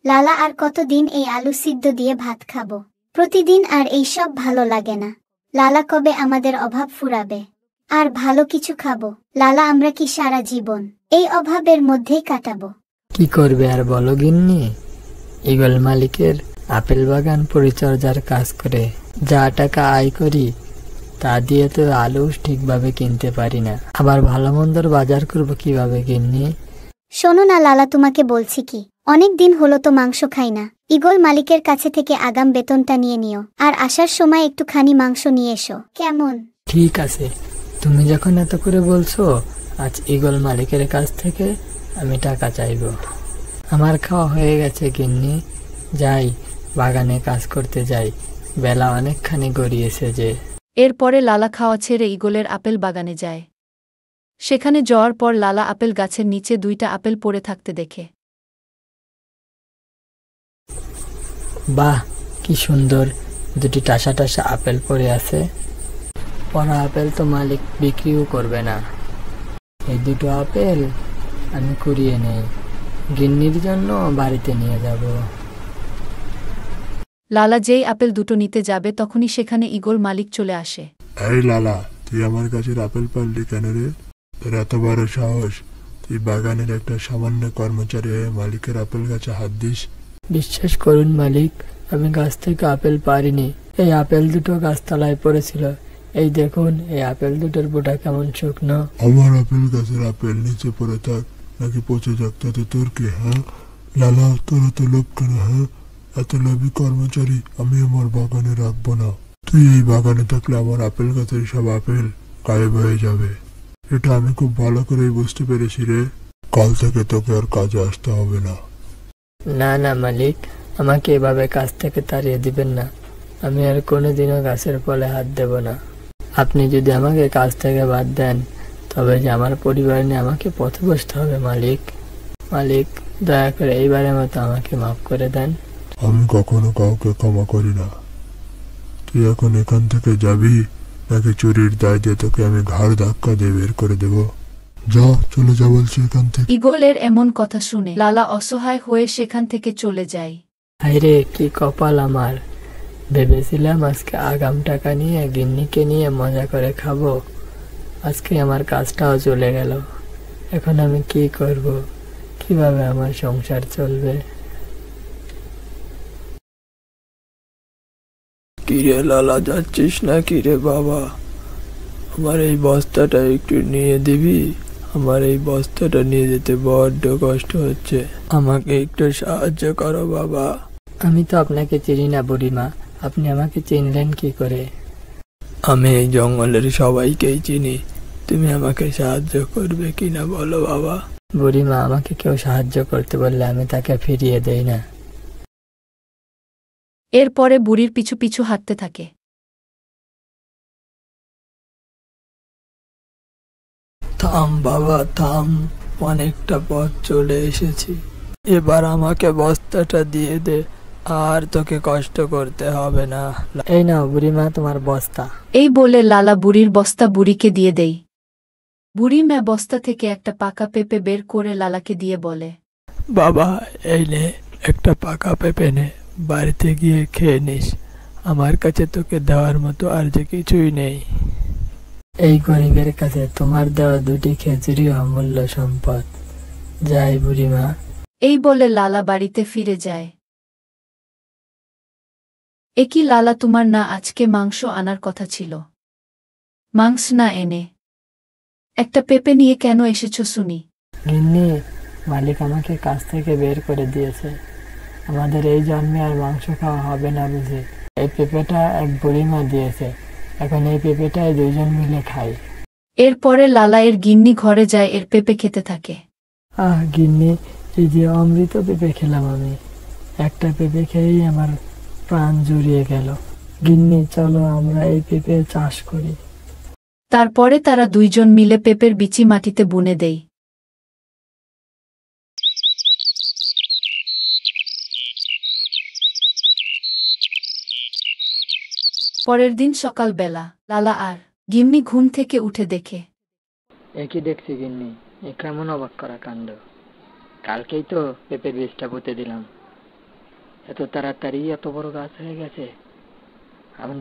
লালা আর কতদিন এই আলু সিদ্ধ দিয়ে ভাত খাবো? প্রতিদিন আর এইসব ভালো লাগে না। লালা কবে আমাদের অভাব ফুরাবে? আর ভালো কিছু খাবো। লালা আমরা কি সারা জীবন এই অভাবের মধ্যেই কাটাবো? কি করবে আর বলো গিন্নি, ঈগল মালিকের আপেল বাগান পরিচর্যার কাজ করে যা টাকা আয় করি তা দিয়ে তো আলু ঠিকভাবে কিনতে পারি না, আবার ভালো মন্দর বাজার করবো কিভাবে গিন্নি? শোনো না লালা, তোমাকে বলছি কি, অনেক দিন হলো তো মাংস খাই না। ঈগল মালিকের কাছে থেকে আগাম বেতনটা নিয়ে নিও, আর আসার সময় একটুখানি মাংস নিয়ে এসো, কেমন? ঠিক আছে, তুমি যখন এত করে বলছো, আজ ঈগল মালিকের কাছ থেকে আমি টাকা চাইবো। আমার খাওয়া হয়ে গেছে গিন্নি, যাই বাগানে কাজ করতে যাই, বেলা অনেকখানি গড়িয়েছে যে। এরপরে লালা খাওয়া ছেড়ে ঈগলের আপেল বাগানে যায়। সেখানে যাওয়ার পর লালা আপেল গাছের নিচে 2টা আপেল পড়ে থাকতে দেখে। বাহ, কি সুন্দর, দুটি টাসা টাসা আপেল পড়ে আছে। পড়া আপেল তো মালিক বিক্রিও করবে না, এই দুটো আপেল আমি কুড়িয়ে নেই, গিন্নির জন্য বাড়িতে নিয়ে যাব। লালা যেই আপেল দুটো নিতে যাবে তখনই সেখানে ঈগল মালিক চলে আসে। এই লালা, তুই আমার গাছের আপেল পারলি কেন রে? তোর এত বড় সাহস, তুই বাগানের একটা সামান্য কর্মচারী হয়ে মালিকের আপেল গাছে হাত দিস? বিশ্বাস করুন মালিক, আমি গাছ থেকে আপেল পারিনি, এই আপেল দুটো গাছতলায় পড়েছিল। এই দেখুন, এই আপেল দুটোর বোটা কেমন শুকনো। আমার আপেল গাছের আপেল নিচে পড়ে থাক নাকি পচে যাক তাতে তোর কি? হ্যাঁ লালা, তোর এত লোভ কেন? হ্যাঁ, এত লোভী কর্মচারী আমি আমার বাগানে রাখবো না। তুই এই বাগানে থাকলে আমার আপেল গাছের সব আপেল গায়েব হয়ে যাবে, এটা আমি খুব ভালো করেই বুঝতে পেরেছি রে। কাল থেকে তোকে আর কাজে আসতে হবে না। না না মালিক, আমাকে এভাবে কাজ থেকে তাড়িয়ে দিবেন না, আমি আর কোনোদিনও গাছের ফলে হাত দেব না। আপনি যদি আমাকে কাজ থেকে বাদ দেন, তবে যে আমার পরিবার নিয়ে আমাকে পথে বসতে হবে মালিক। মালিক, দয়া করে এইবারের মতো আমাকে মাফ করে দেন। আমি কখনো কাউকে ক্ষমা করি না। তুই এখন এখান থেকে যাবি নাকি চুরির দায় দিয়ে তোকে আমি ঘাড় ধাক্কা দিয়ে বের করে দেব? যা, চলে যা বলছি এখান থেকে। ঈগলের এমন কথা শুনে লালা অসহায় হয়ে সেখান থেকে চলে যায়। হায়রে, কি কপাল আমার! ভেবেছিলাম আজকে আগাম টাকা নিয়ে গিন্নিকে নিয়ে মজা করে খাবো, আজকে আমার কাজটাও চলে গেল। এখন আমি কি করব? কিভাবে আমার সংসার চলবে? কিরে লালা, যাচ্ছিস না কিরে বাবা? আমার এই বস্তাটা একটু নিয়ে দিবি? আমার এই বস্তাটা নিয়ে যেতে বড্ড কষ্ট হচ্ছে, আমাকে একটু সাহায্য করো বাবা। আমি তো আপনাকে চিনি না বুড়িমা, আপনি আমাকে চিনলেন কি করে? আমি এই জঙ্গলের সবাইকেই চিনি, তুমি আমাকে সাহায্য করবে কিনা বলো বাবা। বুড়িমা, আমাকে কেউ সাহায্য করতে বললে আমি তাকে ফিরিয়ে দেই না। এরপরে বুড়ির পিছু পিছু হাঁটতে থাকে। থাম বাবা, থাম, অনেকটা পথ চলে এসেছি, এবার আমাকে বস্তাটা দিয়ে দে, আর তোকে কষ্ট করতে হবে না। এই নাও বুড়িমা, তোমার বস্তা। এই বলে লালা বুড়ির বস্তা বুড়িকে দিয়ে দেয়। বুড়ি মেয়ে বস্তা থেকে একটা পাকা পেঁপে বের করে লালাকে দিয়ে বলে, বাবা, এই নে একটা পাকা পেঁপে নে, বাড়িতে গিয়ে খেয়ে নিস, আমার কাছে তোকে দেওয়ার মতো আর যে কিছুই নেই। এই গরিবের কাছে তোমার দেওয়া দুটি খেজুরি অমূল্য সম্পদ। যাই বুড়িমা। এই বলে লালা বাড়িতে ফিরে যায়। একই লালা, তোমার না আজকে মাংস আনার কথা ছিল? মাংস না এনে একটা পেঁপে নিয়ে কেন এসেছো শুনি? গিন্নি, মালিক আমাকে কাজ থেকে বের করে দিয়েছে, আমাদের এই জন্মে আর মাংস খাওয়া হবে না বুঝি। এই পেঁপেটা এক বুড়িমা দিয়েছে, এখন এই পেঁপেটাই দুইজন মিলে খাই। এরপরে লালা এর গিন্নি ঘরে যায়, এর পেঁপে খেতে থাকে। আহ গিন্নি, এই যে অমৃত পেঁপে খেলাম আমি, একটা পেঁপে খেয়েই আমার প্রাণ জুড়িয়ে গেল। গিন্নি, চলো আমরা এই পেঁপে চাষ করি। তারপরে তারা দুইজন মিলে পেঁপের বিচি মাটিতে বুনে দেয়। পরের দিন সকালবেলা লালা আর গিন্নি ঘুম থেকে উঠে দেখে। একই দেখছি গিন্নি, এ কেমন অবাক করা কাণ্ড! কালকেই তো পেঁপের বীজটা পুঁতে দিলাম, এত তাড়াতাড়ি এত বড় গাছ হয়ে গেছে। আমাদের